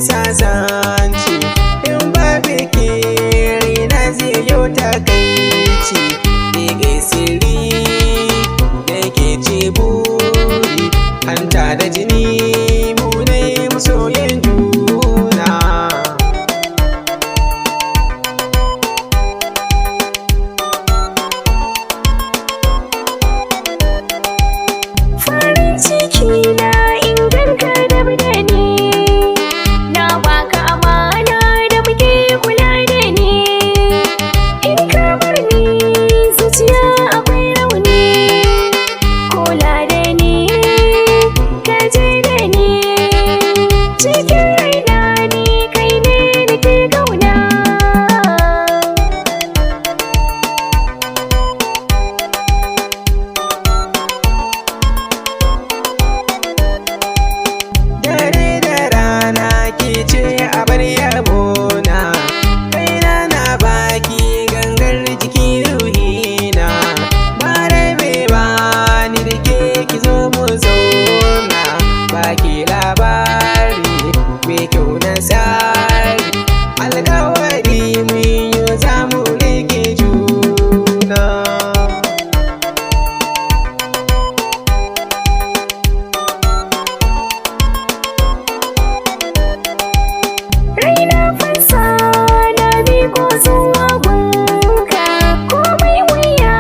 sasanci in ba biki na zai yau takaici daga sirri da ke ce buri hanta da jini mu ne masoyan juna. Farin ciki na inganta da ni, na baka amana da muke kula da ni. In ka bar ni zuciya akwai rauni, kula da ni ka je da ni cikin raina, ni kai ne nake kauna. Dare da rana ke ce a bar yabona, kaina na baki gangar jiki ruhina, ba rabe ba ni da ke ki zo mu zauna, baki labari mai kyau na tsari, alkawari mun yi za mu rike juna. Raina fansa na biko zuwa gunka, komai wuya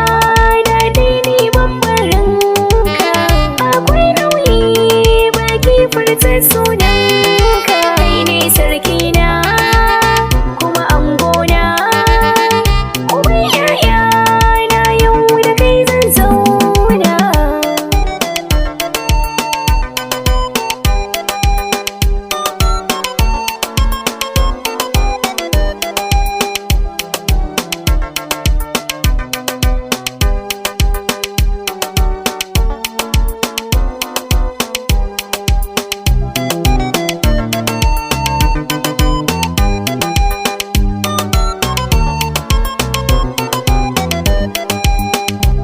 na daini bambarinka. Akwai nauyi baki furta sunanka, kai ne sarkina kuma angona, uban 'ya'yana yau da kai zan zauna.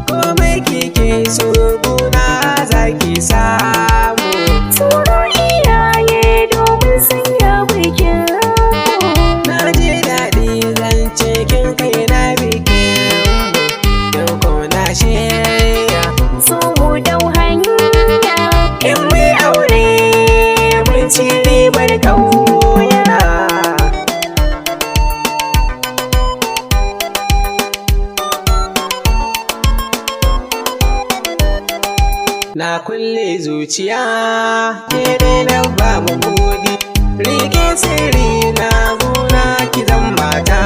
Komai kike so gona za ki samu. Turo iyaye domin sanya bikin Na ji daɗi zance kin kai na bikin yau ko na shirya. so mu dau hanya. In mai aure mun ci ribar ƙauya. Na kulle zuciya ke dai na ba mu buɗi, rike sirri na gona ki zan mata.